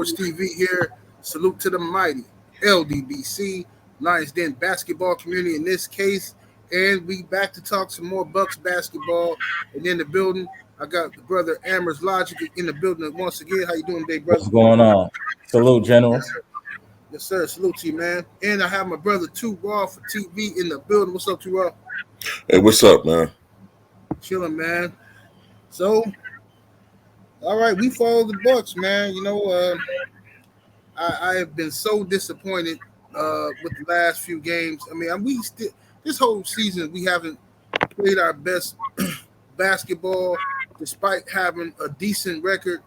Sports TV here. Salute to the mighty LDBC, Lions Den basketball community in this case. And we back to talk some more Bucks basketball. And in the building, I got the brother Amherst Logic in the building once again. How you doing today, brother? What's going on? Salute, General. Yes, sir. Salute to you, man. And I have my brother Too Raw for TV in the building. What's up, Too Raw? Hey, what's up, man? Chilling, man. So, all right, we follow the Bucks, man. I have been so disappointed with the last few games. I mean, we still this whole season we haven't played our best basketball, despite having a decent record.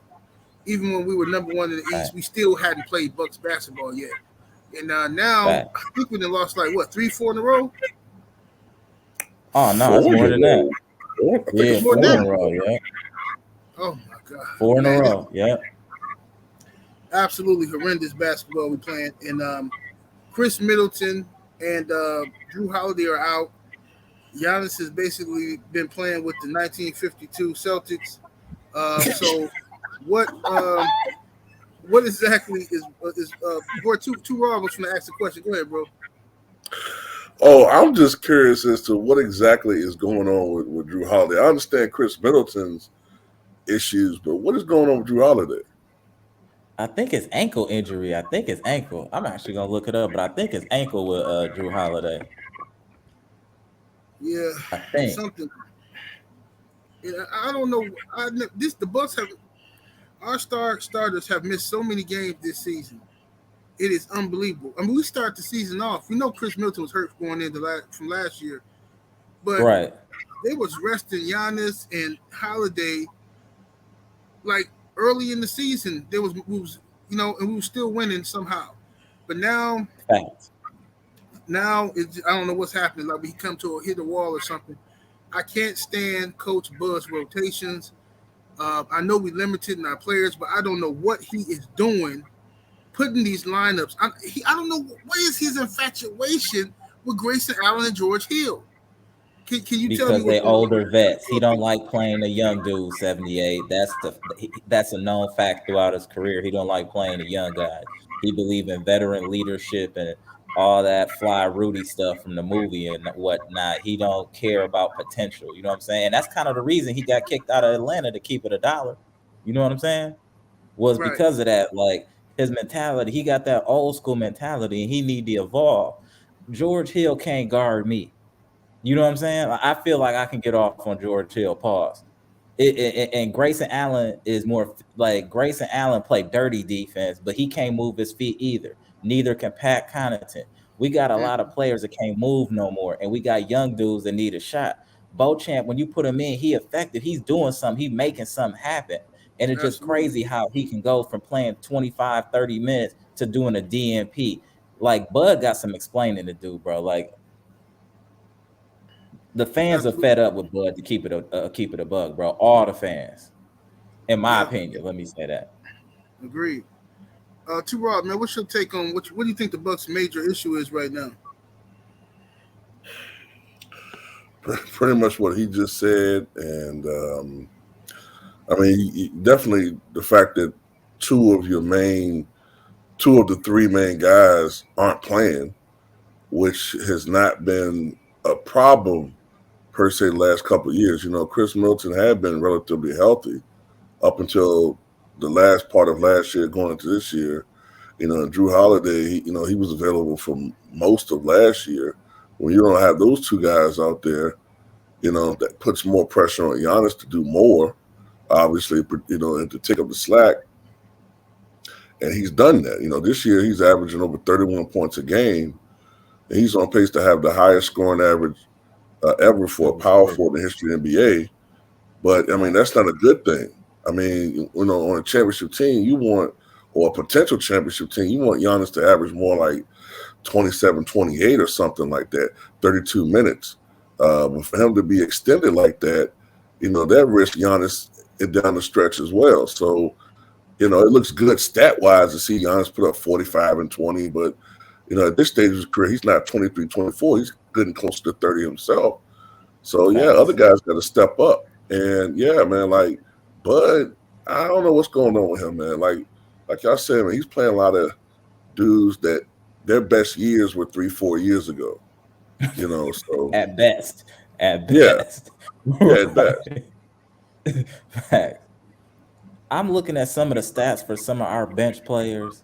Even when we were number one in the East, we still hadn't played Bucks basketball yet. And now I think we done lost like what 3-4 in a row. Oh no, it's more than that. Yeah, four in a row. Yeah. Oh my God. 4 in a row. Yeah. Absolutely horrendous basketball we playing. And Chris Middleton and Drew Holiday are out. Giannis has basically been playing with the 1952 Celtics. So what exactly is bro, Too Raw was going to ask the question. Go ahead, bro. Oh, I'm just curious as to what exactly is going on with Drew Holiday. I understand Chris Middleton's issues, but what is going on with Drew Holiday? I think it's ankle injury. I think it's ankle. I'm actually gonna look it up, but I think it's ankle with Drew Holiday. Yeah, I think something. I don't know. The Bucks have our starters have missed so many games this season. It is unbelievable. I mean, we start the season off. We know Chris Middleton was hurt going into from last year, but they was resting Giannis and Holiday like early in the season. There was and we were still winning somehow. But now, I don't know what's happening. Like we come to hit a wall or something. I can't stand Coach Bud's rotations. I know we limited in our players, but I don't know what he is doing. Putting these lineups, I don't know what is his infatuation with Grayson Allen and George Hill. Can you tell me? Because they're older vets. He don't like playing a young dude. 78. That's a known fact throughout his career. He don't like playing a young guy. He believe in veteran leadership and all that fly Rudy stuff from the movie and whatnot. He don't care about potential. You know what I'm saying? That's kind of the reason he got kicked out of Atlanta to keep it $1. You know what I'm saying? Was because of that. Like his mentality, he got that old school mentality, and he need to evolve. George Hill can't guard me. You know what I'm saying? I feel like I can get off on George Hill. Pause. And Grayson Allen is more like Grayson Allen played dirty defense, but he can't move his feet either. Neither can Pat Connaughton. We got a lot of players that can't move no more, and we got young dudes that need a shot. Beauchamp, when you put him in, he effective. He's doing something. He's making something happen. And it's just crazy how he can go from playing 25, 30 minutes to doing a DNP. Like, Bud got some explaining to do, bro. Like, the fans are fed up with Bud to keep it a bug, bro. All the fans, in my opinion. Let me say that. Agreed. Too Raw, man. What's your take on what do you think the Bucks' major issue is right now? Pretty much what he just said, and I mean, definitely the fact that two of the three main guys aren't playing, which has not been a problem per se the last couple of years. You know, Chris Middleton had been relatively healthy up until the last part of last year going into this year. You know, Drew Holiday, he was available for most of last year. When you don't have those two guys out there, that puts more pressure on Giannis to do more, obviously, and to take up the slack. And he's done that. This year he's averaging over 31 points a game. And he's on pace to have the highest scoring average ever for a power forward in the history of the NBA. But, I mean, that's not a good thing. I mean, on a championship team, or a potential championship team, you want Giannis to average more like 27, 28 or something like that, 32 minutes. But for him to be extended like that, that risks Giannis down the stretch as well. So, it looks good stat-wise to see Giannis put up 45 and 20, but at this stage of his career, he's not 23, 24. He's getting close to 30 himself. So, yeah, other guys got to step up. And, yeah, man, like, Bud, I don't know what's going on with him, man. Like, like y'all said, man, he's playing a lot of dudes that their best years were 3-4 years ago. So At best. At yeah, best. yeah, at best. Fact. I'm looking at some of the stats for some of our bench players,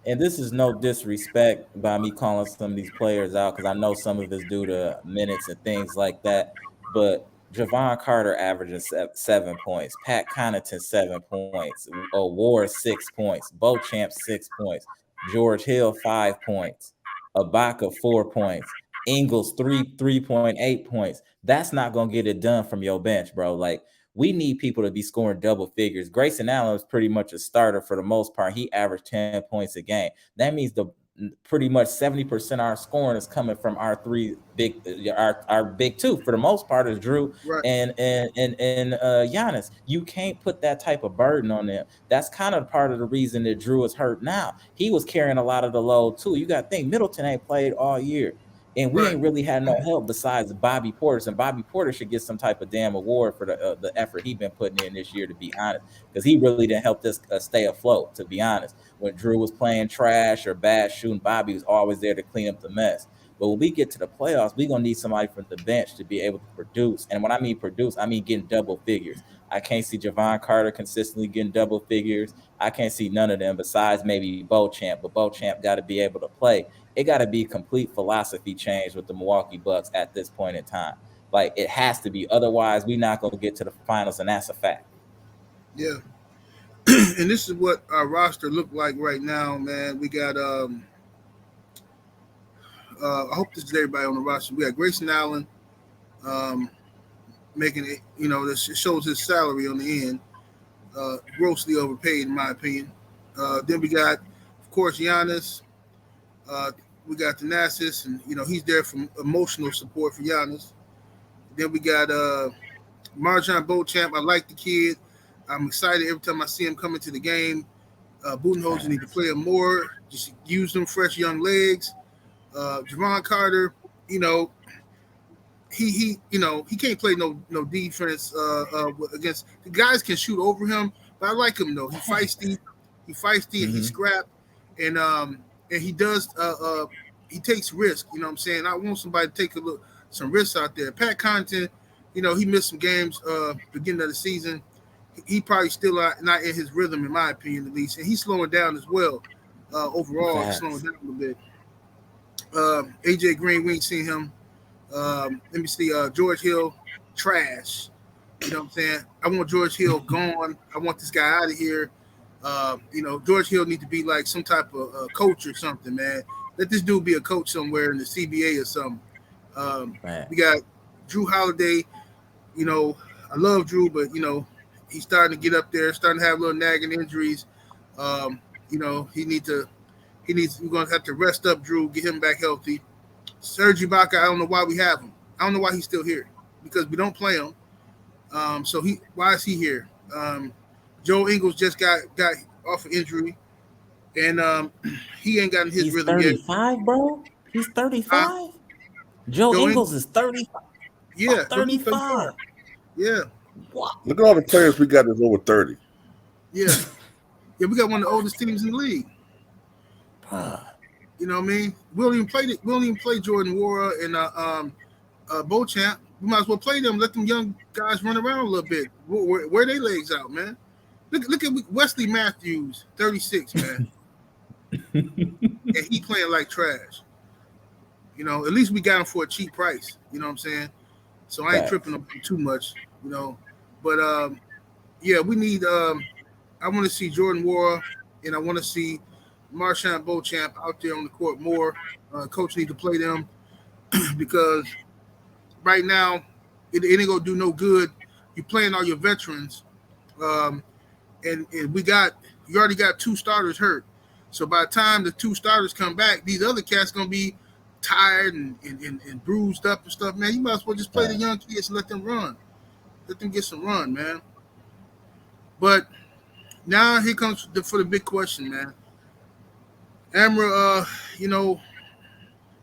and this is no disrespect by me calling some of these players out because I know some of it's due to minutes and things like that. But Javon Carter averages 7 points, Pat Connaughton 7 points, Ward 6 points, Beauchamp 6 points, George Hill 5 points, Ibaka 4 points, Ingles 3.8 points. That's not gonna get it done from your bench, bro. Like we need people to be scoring double figures. Grayson Allen is pretty much a starter for the most part. He averaged 10 points a game. That means pretty much 70% of our scoring is coming from our our big two. For the most part, is Drew Right. and Giannis. You can't put that type of burden on them. That's kind of part of the reason that Drew is hurt now. He was carrying a lot of the load too. You got to think Middleton ain't played all year. And we ain't really had no help besides Bobby Portis, and Bobby Portis should get some type of damn award for the effort he's been putting in this year, to be honest, because he really didn't help us stay afloat, to be honest. When Drew was playing trash or bad shooting, Bobby was always there to clean up the mess. But when we get to the playoffs, we're going to need somebody from the bench to be able to produce. And when I mean produce, I mean getting double figures. I can't see Javon Carter consistently getting double figures. I can't see none of them besides maybe Beauchamp, but Beauchamp got to be able to play. It got to be complete philosophy change with the Milwaukee Bucks at this point in time. Like, it has to be. Otherwise, we're not going to get to the finals, and that's a fact. Yeah. And this is what our roster look like right now, man. We got I hope this is everybody on the roster. We got Grayson Allen making it, this shows his salary on the end. Grossly overpaid, in my opinion. Then we got, of course, Giannis. We got Thanasis, and he's there for emotional support for Giannis. Then we got Marjon Beauchamp. I like the kid. I'm excited every time I see him come into the game. Budenholzer need to play him more. Just use them fresh young legs. Javon Carter, he can't play no defense against the guys can shoot over him, but I like him though. He feisty and he scrap, and he does he takes risk. You know what I'm saying? I want somebody to take some risks out there. Pat Connaughton, he missed some games beginning of the season. He probably still not in his rhythm, in my opinion, at least, and he's slowing down as well. Overall, he's slowing down a little bit. AJ Green, we ain't seen him. Let me see. George Hill, trash. You know what I'm saying? I want George Hill gone. I want this guy out of here. George Hill need to be like some type of coach or something, man. Let this dude be a coach somewhere in the CBA or something. We got Drew Holiday. I love Drew, but he's starting to get up there, starting to have little nagging injuries. We're gonna have to rest up Drew, get him back healthy. Serge Ibaka, I don't know why we have him. I don't know why he's still here, because we don't play him. Why is he here? Joe Ingles just got off an injury, and he ain't gotten his rhythm yet. 35, bro. He's 35. Joe Ingles is 35. Yeah, 35. Yeah. Wow. Look at all the players we got that's over 30. Yeah. Yeah, we got one of the oldest teams in the league. You know what I mean? We don't even play Jordan Nwora and Beauchamp. We might as well play them. Let them young guys run around a little bit. Wear their legs out, man. Look at Wesley Matthews, 36, man. And he playing like trash. At least we got him for a cheap price. You know what I'm saying? So I ain't tripping him too much. But we need. I want to see Jordan Nwora, and I want to see Marjon Beauchamp out there on the court more. Coach need to play them because right now it ain't gonna do no good. You're playing all your veterans, and you already got 2 starters hurt. So by the time the 2 starters come back, these other cats gonna be tired and bruised up and stuff. Man, you might as well just play the young kids and let them run. Let them get some run, man. But now here comes for the big question, man. Amra,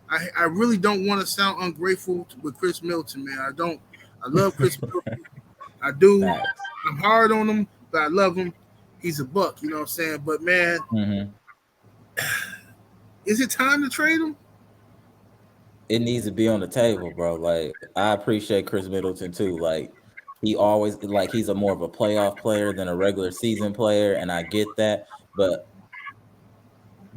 I really don't want to sound ungrateful with Chris Middleton, man. I don't. I love Chris Middleton. I do. I'm hard on him, but I love him. he's a buck. You know what I'm saying? But man, Mm-hmm. is it time to trade him? It needs to be on the table, bro. Like I appreciate Chris Middleton too. Like he always like he's a more of a playoff player than a regular season player, and I get that. But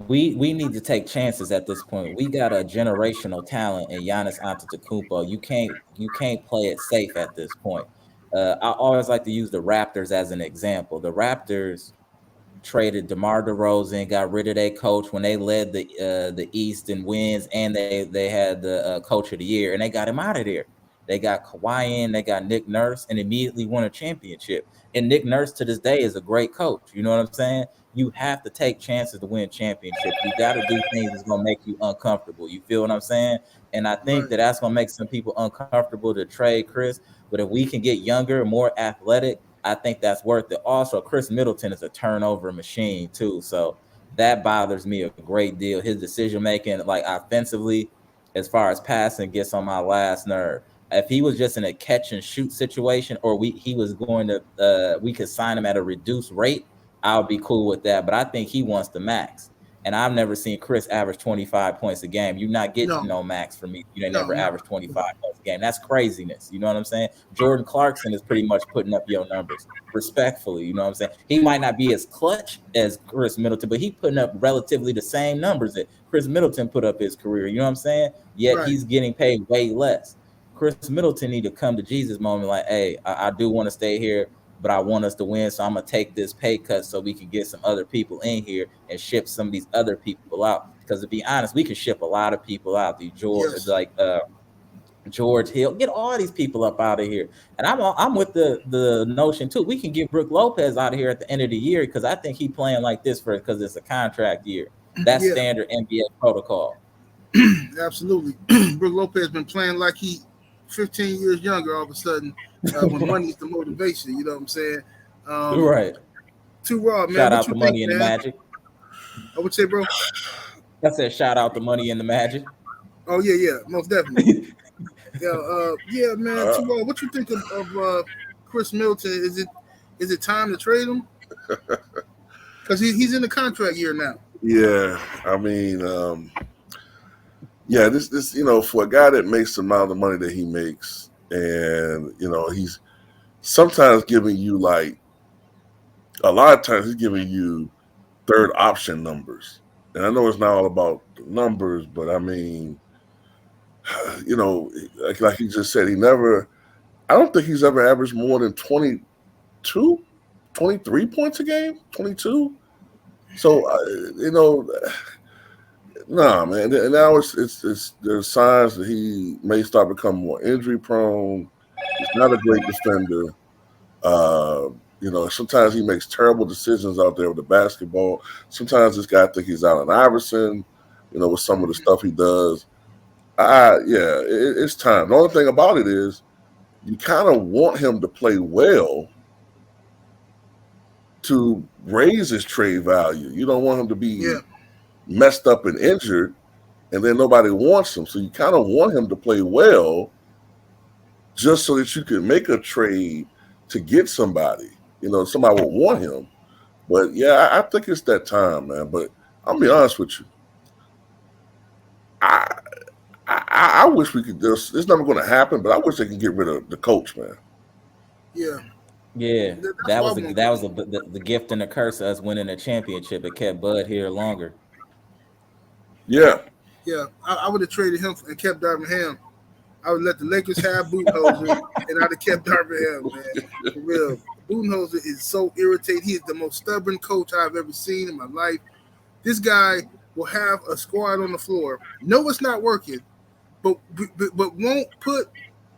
we need to take chances at this point. We got a generational talent in Giannis Antetokounmpo. You can't play it safe at this point. I always like to use the Raptors as an example. The Raptors traded DeMar DeRozan, got rid of their coach when they led the East in wins, and they had the coach of the year, and they got him out of there. They got Kawhi in, they got Nick Nurse, and immediately won a championship. And Nick Nurse to this day is a great coach. You know what I'm saying? You have to take chances to win championships. You got to do things that's gonna make you uncomfortable. You feel what I'm saying? And I think Right. that's gonna make some people uncomfortable to trade Chris. But if we can get younger, more athletic, I think that's worth it. Also, Chris Middleton is a turnover machine too, so that bothers me a great deal. His decision making, like offensively, as far as passing, gets on my last nerve. If he was just in a catch and shoot situation, or he was going to, we could sign him at a reduced rate, I would be cool with that. But I think he wants the max. And I've never seen Chris average 25 points a game. You're not getting No, no max from me. You ain't no, never no. averaged 25 points a game. That's craziness. You know what I'm saying? Jordan Clarkson is pretty much putting up your numbers respectfully. You know what I'm saying? He might not be as clutch as Chris Middleton, but he putting up relatively the same numbers that Chris Middleton put up his career. You know what I'm saying? Yet Right. he's getting paid way less. Chris Middleton need to come to Jesus moment like, hey, I do want to stay here, but I want us to win. So I'm gonna take this pay cut so we can get some other people in here and ship some of these other people out. Because to be honest, we can ship a lot of people out. The George, Yes. like George Hill, get all these people up out of here. And I'm with the notion too. We can get Brook Lopez out of here at the end of the year because I think he playing like this for because it's a contract year. That's Yeah. standard NBA protocol. Absolutely. Brook Lopez been playing like he 15 years younger all of a sudden when money's the motivation. You know what I'm saying? Um, Right. Too raw, man. Shout What out you the think, money and the man? magic. I would say, bro. I said shout out the money and the magic. Oh yeah, yeah, most definitely. Yeah, yeah, man. Too raw. What you think of Chris Middleton? Is it time to trade him? Because he's in the contract year now. Yeah, I mean, yeah, this for a guy that makes the amount of money that he makes, and he's sometimes giving you like a lot of times he's giving you third option numbers, and I know it's not all about the numbers, but I mean, like he just said, I don't think he's ever averaged more than 22, 23 points a game, 22. So nah, man. And now there's signs that he may start becoming more injury prone. He's not a great defender. Sometimes he makes terrible decisions out there with the basketball. Sometimes this guy think he's Allen Iverson, with some of the stuff he does. Yeah, it's time. The only thing about it is you kind of want him to play well to raise his trade value. You don't want him to be Yeah, messed up and injured, and then nobody wants him. So you kind of want him to play well just so that you can make a trade to get somebody. Somebody will want him. But yeah, I think it's that time, man. But I'll be honest with you. I wish we could. It's never going to happen, but I wish they can get rid of the coach, man. yeah. Yeah, That's that what was I the, want. that was the gift and the curse of us winning a championship. It kept Bud here longer. Yeah. Yeah, I would have traded him and kept Darvin Ham. I would let the Lakers have Budenholzer, and I'd have kept Darvin Ham, man. For real. Budenholzer is so irritating. He is the most stubborn coach I've ever seen in my life. This guy will have a squad on the floor. Know it's not working, but won't put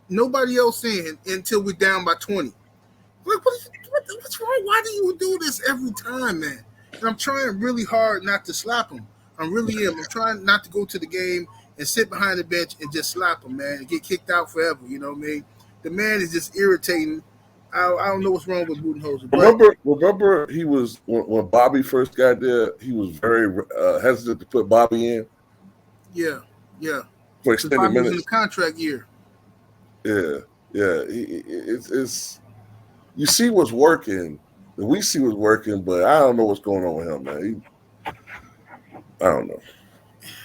nobody else in until we're down by 20. Like, what's wrong? Why do you do this every time, man? And I'm trying really hard not to slap him. I really am. I'm trying not to go to the game and sit behind the bench and just slap him, man, and get kicked out forever. You know what I mean? The man is just irritating. I don't know what's wrong with Budenholzer. But Remember, he was when Bobby first got there. He was very hesitant to put Bobby in. yeah, For because extended Bobby was in minutes. the contract year. Yeah. It's you see what's working, The WC was working, but I don't know what's going on with him, man. I don't know.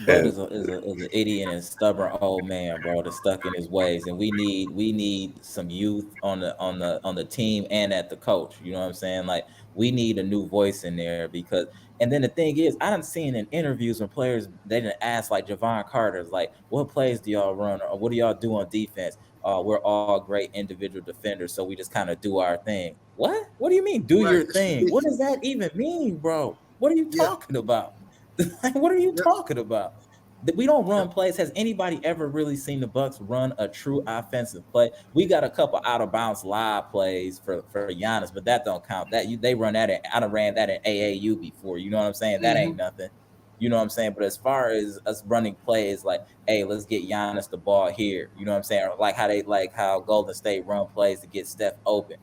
Bud is an idiot and stubborn old man, bro. That's stuck in his ways, and we need some youth on the team and at the coach. You know what I'm saying? Like we need a new voice in there because. And then the thing is, I done seen in interviews when players they didn't ask like Javon Carter's like, what plays do y'all run or what do y'all do on defense? We're all great individual defenders, so we just kind of do our thing. What? What do you mean do Right. your It's thing? What does ridiculous. that even mean, bro? What are you Yeah. talking about? Like, what are you Yep. talking about? We don't Yep. run plays. Has anybody ever really seen the Bucks run a true offensive play? We got a couple out of bounds live plays for Giannis, but that don't count. They run that. I done ran that in AAU before. You know what I'm saying? That Mm-hmm. ain't nothing. You know what I'm saying? But as far as us running plays, like, hey, let's get Giannis the ball here. You know what I'm saying? Or like how Golden State run plays to get Steph open.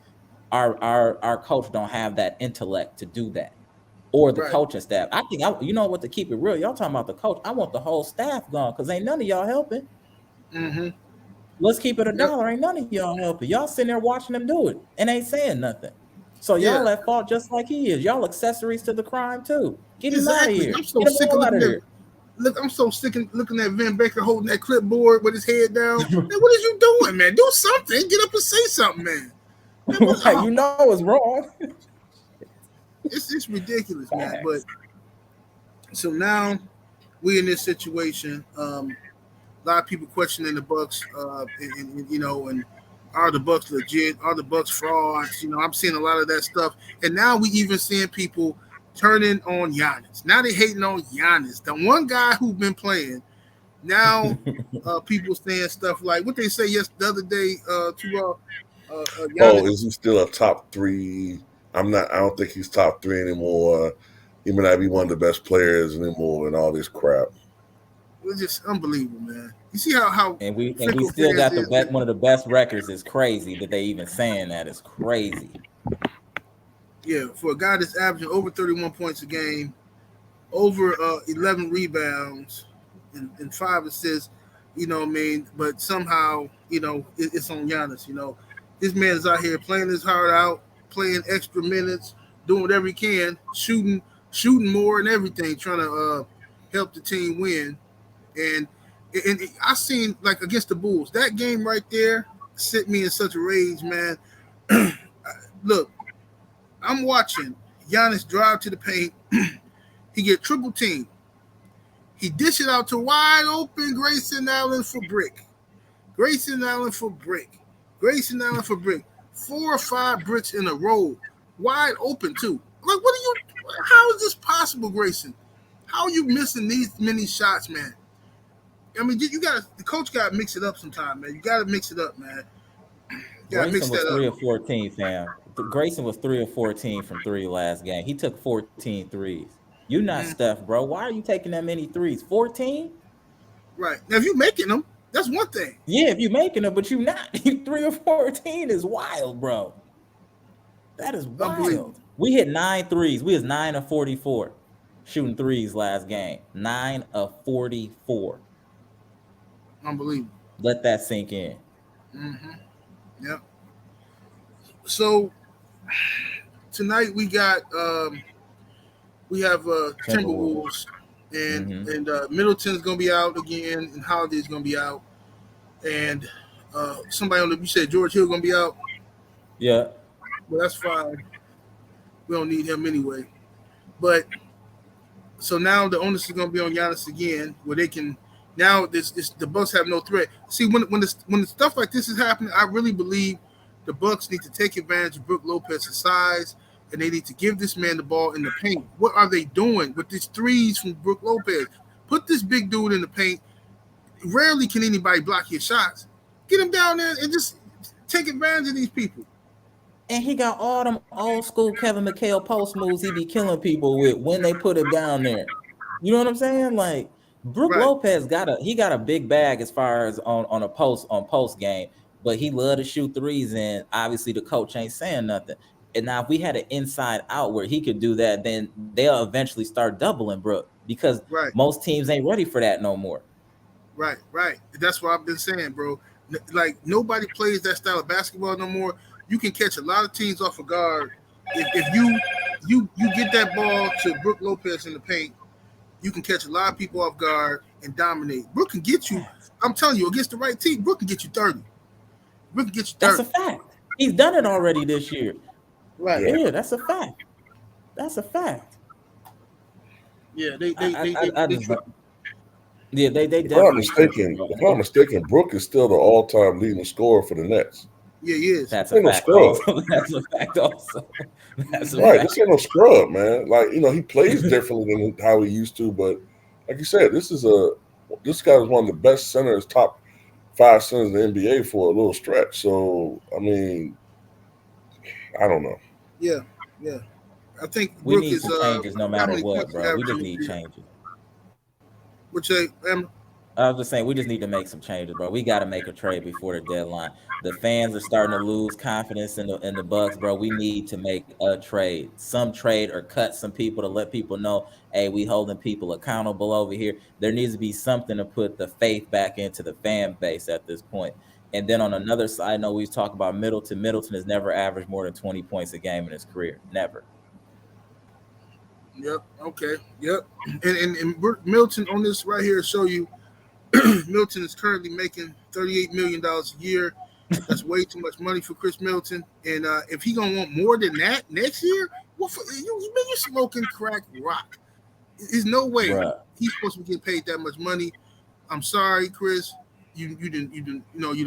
Our coach don't have that intellect to do that or the Right. coaching staff. I think you know what, to keep it real, y'all talking about the coach. I want the whole staff gone because ain't none of y'all helping. Mm-hmm. Let's keep it a Yep. dollar. Ain't none of y'all helping. Y'all sitting there watching them do it and ain't saying nothing. So Yeah. y'all at fault just like he is. Y'all accessories to the crime too. Get him out of Exactly. here. I'm so Get him sick of all out looking of at. there. Look, I'm so sick of looking at Van Baker holding that clipboard with his head down. Man, what is you doing, man? Do something. Get up and say something, man. Man, what? Right, Oh, you know it's wrong. it's ridiculous, man. But Facts. so now we in this situation. A lot of people questioning the Bucks, and are the Bucks legit? Are the Bucks frauds? I'm seeing a lot of that stuff, and now we even seeing people turning on Giannis. Now they hating on Giannis, the one guy who's been playing. Now, people saying stuff like what they say the other day to Oh, Giannis. is he still a top three? I'm not. I don't think he's top three anymore. He may not be one of the best players anymore, and all this crap. It's just unbelievable, man. You see how And we fickle still fans got the is. best one of the best records. Is crazy that they even saying that. It's crazy. Yeah, for a guy that's averaging over 31 points a game, over 11 rebounds, and 5 assists. What I mean? But somehow, it's on Giannis. This man is out here playing his heart out, playing extra minutes, doing whatever he can, shooting more and everything, trying to help the team win. And I seen like against the Bulls that game right there set me in such a rage, man. Look, I'm watching Giannis drive to the paint. He get triple team. He dish it out to wide open Grayson Allen for brick. Grayson Allen for brick. Grayson Allen for brick. 4 or 5 bricks in a row. Wide open too. Like, what are you? How is this possible, Grayson? How are you missing these many shots, man? I mean, the coach got to mix it up sometime, man. You got to mix it up, man. You got to Grayson mix was that 3 up. or 14, fam. Grayson was 3 or 14 from three last game. He took 14 threes. You not Mm, Steph, bro. Why are you taking that many threes? 14? right. Now, if you making them, that's one thing. Yeah, if you making them, but you not. 3 or 14 is wild, bro. That is Unbelievable. wild. We hit 9 threes. We was 9 of 44 shooting threes last game. 9 of 44. Unbelievable. Let that sink in. Mm-hmm. Yep. So tonight we have Timberwolves. Timberwolves, and Mm-hmm. and Middleton's gonna be out again, and Holiday's gonna be out, and somebody you said George Hill gonna be out. Yeah. Well, that's fine. We don't need him anyway. But so now the onus is gonna be on Giannis again, where they can now this the Bucks have no threat. See, when the stuff like this is happening, I really believe the Bucks need to take advantage of Brook Lopez's size, and they need to give this man the ball in the paint. What are they doing with these threes from Brook Lopez? Put this big dude in the paint. Rarely can anybody block your shots. Get him down there and just take advantage of these people. And he got all them old school Kevin McHale post moves he be killing people with when they put him down there. You know what I'm saying? Like Brook Right, Lopez got a big bag as far as on a post game, but he love to shoot threes, and obviously the coach ain't saying nothing. And now if we had an inside out where he could do that, then they'll eventually start doubling Brook because right, most teams ain't ready for that no more. right. That's what I've been saying, bro. Like nobody plays that style of basketball no more. You can catch a lot of teams off a guard If you get that ball to Brook Lopez in the paint, you can catch a lot of people off guard and dominate. Brook can get you. I'm telling you, against the right team, Brook can get you 30. Brook can get you That's 30. a fact. He's done it already this year. Right. Yeah. Yeah, that's a fact. That's a fact. Yeah, I they just try. yeah, they If I'm not definitely tripping, mistaken, bro. if I'm not mistaken, Brook is still the all-time leading scorer for the Nets. Yeah, he is. That's a Ain't no fact. scrub. Also, that's a fact. Also, that's a Right, fact. this ain't no scrub, man. Like, he plays differently than how he used to, but like you said, this guy was one of the best centers, top 5 centers in the NBA for a little stretch. So, I mean, I don't know. Yeah, yeah. I think We Brook need is some changes no how matter many what, points he bro. We averaged just in the need year? changes. Which say, I was just saying, we just need to make some changes, bro. We got to make a trade before the deadline. The fans are starting to lose confidence in the Bucks, bro. We need to make a trade, some trade, or cut some people to let people know, hey, we holding people accountable over here. There needs to be something to put the faith back into the fan base at this point. And then on another side note, we talk about Middleton. Middleton has never averaged more than 20 points a game in his career. Never. yep, okay, yep. And Milton on this right here show you Milton is currently making $38 million a year. That's way too much money for Chris Middleton. And if he gonna want more than that next year, what for, you smoking crack rock? There's no way Bruh. he's supposed to be getting paid that much money. I'm sorry, Chris. You didn't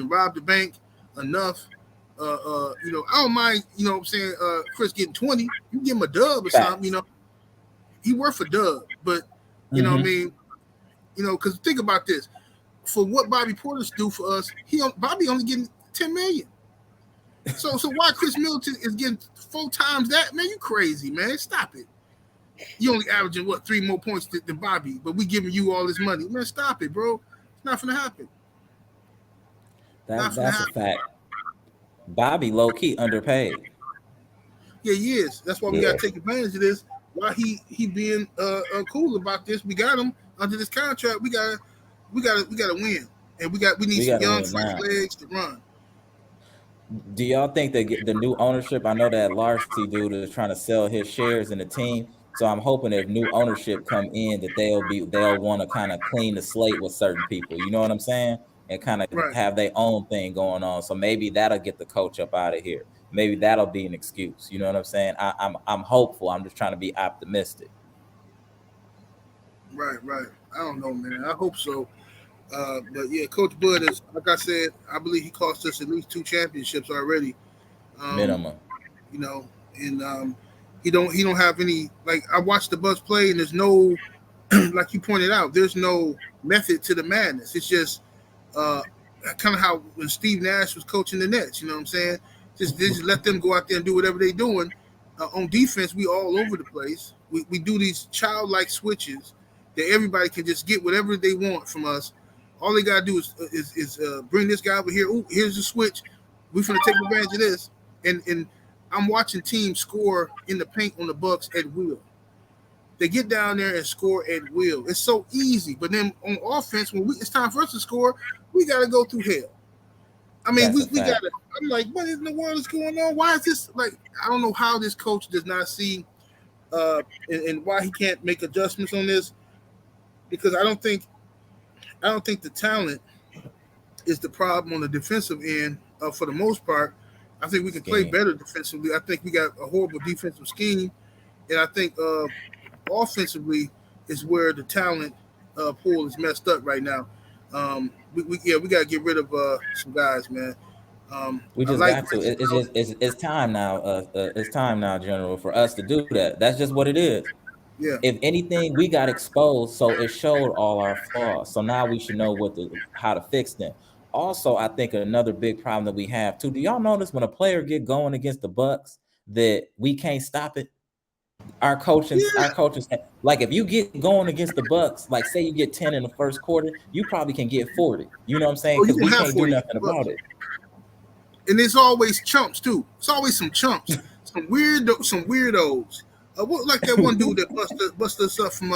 rob the bank enough. I don't mind. You know what I'm saying? Chris getting 20. You give him a dub or something. Facts. He worth a dub, but what I mean. Because think about this. For what Bobby Portis do for us, Bobby only getting $10 million. So why Chris Middleton is getting 4 times that? Man, you crazy, man. Stop it. You only averaging 3 more points than Bobby, but we giving you all this money. Man, stop it, bro. It's not gonna happen. That's a fact. Bobby low key underpaid. Yeah, he is. That's why we gotta take advantage of this. Why he being cool about this? We got him under this contract. We gotta win, and we need some young fresh legs to run. Do y'all think that the new ownership? I know that Larcy dude is trying to sell his shares in the team, so I'm hoping if new ownership come in that they'll want to kind of clean the slate with certain people. You know what I'm saying? And kind of have their own thing going on. So maybe that'll get the coach up out of here. Maybe that'll be an excuse. You know what I'm saying? I'm hopeful. I'm just trying to be optimistic. Right. I don't know, man. I hope so. But yeah, Coach Bud is, like I said, I believe he cost us at least 2 championships already. Minimum. And he don't have any, like, I watched the Bucks play, and there's no like you pointed out, there's no method to the madness. It's just kind of how when Steve Nash was coaching the Nets, you know what I'm saying? Just let them go out there and do whatever they're doing. On defense, we all over the place. We do these childlike switches that everybody can just get whatever they want from us. All they gotta do is bring this guy over here. Ooh, here's the switch. We're gonna take advantage of this. And I'm watching teams score in the paint on the Bucks at will. They get down there and score at will. It's so easy. But then on offense, when it's time for us to score, we gotta go through hell. I mean, we gotta. I'm like, what in the world is going on? Why is this like? I don't know how this coach does not see, and why he can't make adjustments on this. Because I don't think the talent is the problem on the defensive end. For the most part, I think we can play better defensively. I think we got a horrible defensive scheme, and I think offensively is where the talent pool is messed up right now. We got to get rid of some guys, man. We just got to. It's time now. It's time now, General, for us to do that. That's just what it is. Yeah. If anything, we got exposed, so it showed all our flaws. So now we should know how to fix them. Also, I think another big problem that we have too. Do y'all notice when a player get going against the Bucks that we can't stop it? Our coaches, like if you get going against the Bucks, like say you get 10 in the first quarter, you probably can get 40. You know what I'm saying? Because we can't do nothing about it. And there's always chumps too. It's always some chumps, some weirdos. Like that one dude that busted us up from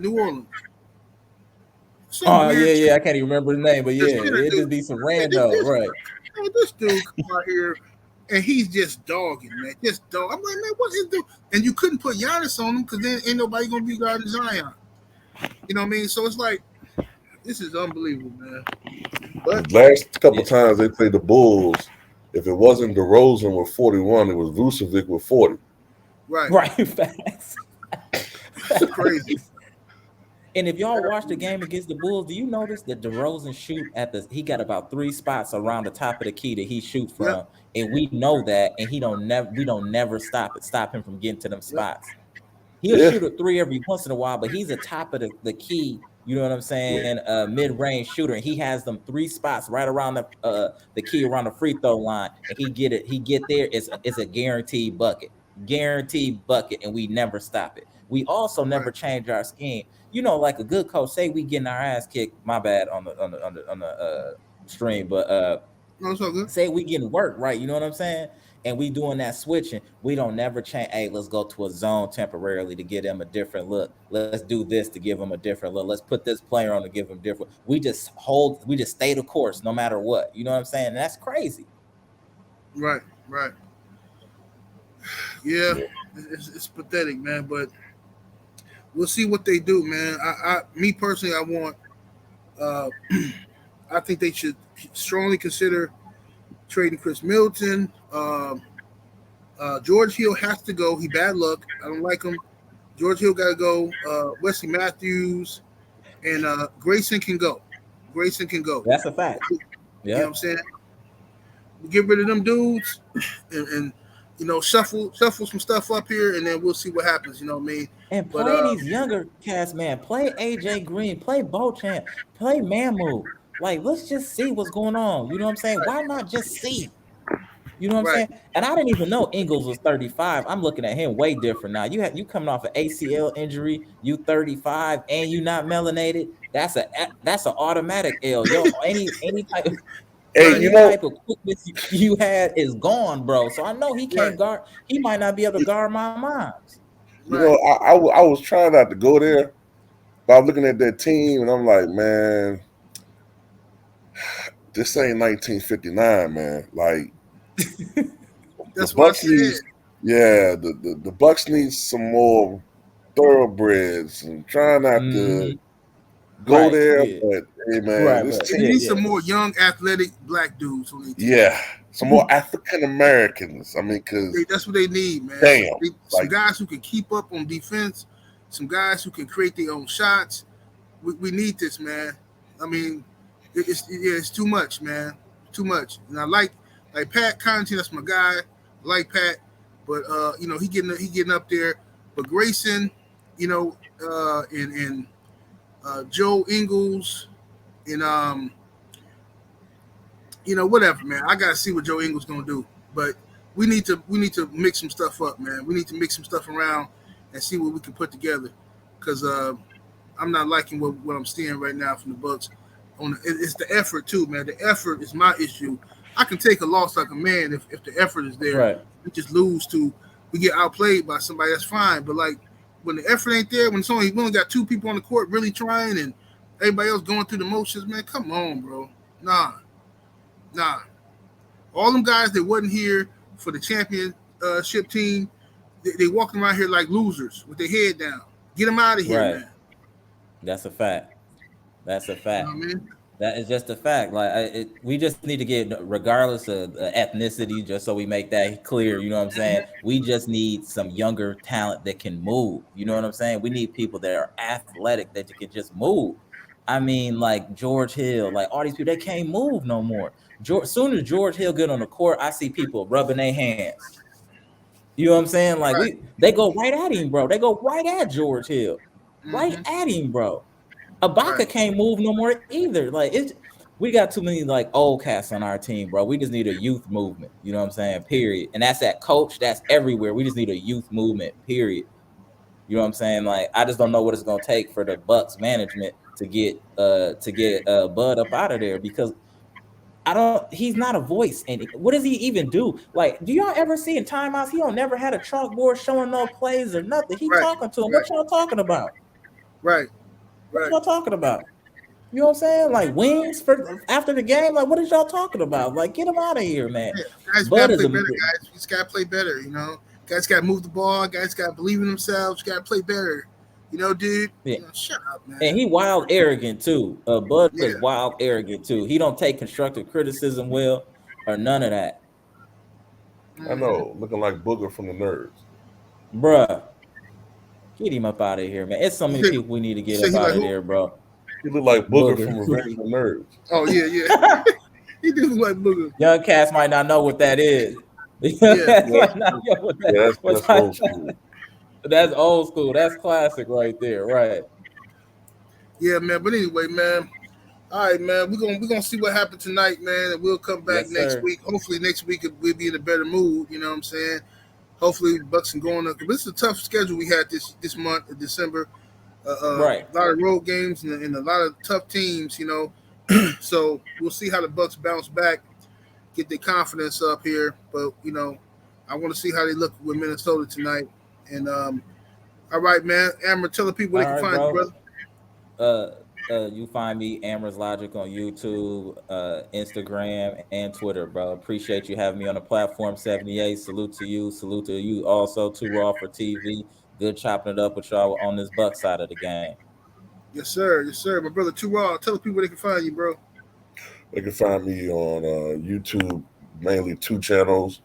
New Orleans. Yeah. I can't even remember his name, but yeah, it just be some rando, right? This dude come out here and he's just dogging, man, just dog. I'm like, man, what is the? And you couldn't put Giannis on him because then ain't nobody gonna be guarding Zion. You know what I mean? So it's like this is unbelievable, man. But The last couple Yeah. times they played the Bulls, if it wasn't DeRozan with 41, it was Vucevic with 40. right, Right. Facts. it's crazy. And if y'all watch the game against the Bulls, do you notice that DeRozan shoot he got about 3 spots around the top of the key that he shoot Yep, from, and we know that, and we don't never stop him from getting to them yep, spots. He'll Yeah. shoot a three every once in a while, but he's a top of the key. You know what I'm saying? Mid-range shooter, and he has them 3 spots right around the key around the free throw line, and he get there. It's a guaranteed bucket, and we never stop it. We also right. never change our scheme. You know, like a good coach, say we getting our ass kicked. My bad on the stream, but No, it's all good. say we getting work right. You know what I'm saying? And we doing that switching, we don't never change. Hey, let's go to a zone temporarily to give them a different look. Let's do this to give them a different look. Let's put this player on to give them different. We just stay the course no matter what. You know what I'm saying? And that's crazy. Right, right. Yeah, Yeah. it's pathetic, man. But we'll see what they do, man. Me personally, I want. Uh, I think they should strongly consider trading Chris Middleton. George Hill has to go. He bad luck. I don't like him. George Hill got to go. Wesley Matthews and Grayson can go. Grayson can go. That's a fact. You know what Yeah. I'm saying? Get rid of them dudes and shuffle some stuff up here, and then we'll see what happens. You know what I mean? And But play these younger cats, man. Play AJ Green, play Bochamp, play Mamu. Like, let's just see what's going on. You know what I'm saying? Why not just see? You know what I'm right, saying? And I didn't even know Ingles was 35. I'm looking at him way different now. You coming off an ACL injury, you 35, and you not melanated. That's an automatic L. Yo, any type of Hey, right, you any know, type of quickness you had is gone, bro. So I know he right, can't guard. He might not be able to guard my moms. right, I was trying not to go there, but I'm looking at that team and I'm like, man, this ain't 1959, man. Like the That's what I Bucks said. needs, yeah, the Bucks need some more thoroughbreds. And trying not to Mhm. go Right. there, Yeah. but hey, man, Right. this Right. They team, Yeah. need Yeah. some more young, athletic black dudes on their team. yeah, some more African Americans. I mean, because That's what they need, man. damn, Some like guys who can keep up on defense, some guys who can create their own shots. We need this, man. I mean, it's too much, man. Too much. And I like Pat Connaughton. That's my guy. I like Pat, but he getting up there. But Grayson, and Joe Ingles, and whatever, man. I gotta see what Joe Ingles gonna do. But we need to mix some stuff up, man. We need to mix some stuff around and see what we can put together. Because I'm not liking what I'm seeing right now from the Bucks. It's the effort too, man. The effort is my issue. I can take a loss like a man if the effort is there. Right. We just lose to we get outplayed by somebody. That's fine. But like when the effort ain't there, when we only got 2 people on the court really trying and everybody else going through the motions, man. Come on, bro. Nah. All them guys that wasn't here for the championship team, they walking around here like losers with their head down. Get them out of here, Right. man. That's a fact. That's a You know fact. what I mean? That is just a fact. Like we just need to get, regardless of ethnicity, just so we make that clear. You know what I'm saying? We just need some younger talent that can move. You know what I'm saying? We need people that are athletic that can just move. I mean, like George Hill, like all these people, they can't move no more. Soon as George Hill get on the court, I see people rubbing their hands. You know what I'm saying? Like Right. they go right at him, bro. They go right at George Hill, right Mm-hmm. at him, bro. Right. Ibaka can't move no more either. Like we got too many like old cats on our team, bro. We just need a youth movement. You know what I'm saying? Period. And that's at coach. That's everywhere. We just need a youth movement. Period. You know what I'm saying? Like I just don't know what it's gonna take for the Bucks management to get Bud up out of there because I don't. He's not a voice. And what does he even do? Like, do y'all ever see in timeouts? He don't never had a chalkboard showing no plays or nothing. He Right. talking to him. Right. What y'all talking about? Right. What Right. y'all talking about? You know what I'm saying? Like wings for after the game. Like, what is y'all talking about? Like, get him out of here, man. Yeah, guys Bud gotta is play a better, guys. We just gotta play better, you know. Guys gotta move the ball, guys gotta believe in themselves, gotta play better. You know, dude. yeah. You know, shut up, And man. he wild arrogant too. Bud Yeah. is wild arrogant too. He don't take constructive criticism well or none of that. I Mm-hmm. know, looking like Booger from the Nerds. Bruh. Get him up out of here, man. It's so You many say, people we need to you get say up he out like of who? there, bro. He looked like Booger Booger. from Revenge of the Nerds. Oh yeah, yeah. He do look like Booger. Young cats might not know what that is. Young Yeah. cats Yeah, might not know what that. yeah, What that's old that- school. that's old school. That's classic right there. Right. Yeah, man. But anyway, man. All right, man. We're gonna see what happens tonight, man, and we'll come back Yes, next sir. week. Hopefully next week we'll be in a better mood. You know what I'm saying? Hopefully Bucks can go on. This is a tough schedule we had this month of December. Right. A lot of road games and a lot of tough teams. You know, so we'll see how the Bucks bounce back, get their confidence up here. But you know, I want to see how they look with Minnesota tonight. And all right, man. Amber, tell the people All they can right, find you, bro. brother. You find me Amber's Logic on YouTube, Instagram, and Twitter, bro. Appreciate you having me on the platform. 78. Salute to you. Salute to you also. Too Raw for TV. Good chopping it up with y'all on this Buck side of the game. Yes, sir. Yes, sir. My brother, Too Raw. Tell the people they can find you, bro. They can find me on YouTube, mainly two channels,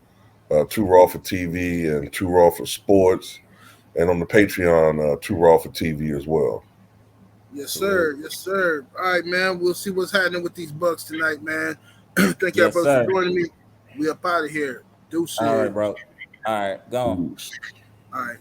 Too Raw for TV and Too Raw for Sports, and on the Patreon, Too Raw for TV as well. Yes, sir. Yes, sir. All right, man. We'll see what's happening with these Bucks tonight, man. Thank y'all, Yes, brothers, for sir. joining me. We up out of here. Deuces. All right, bro. All right, go on. Ooh. All right.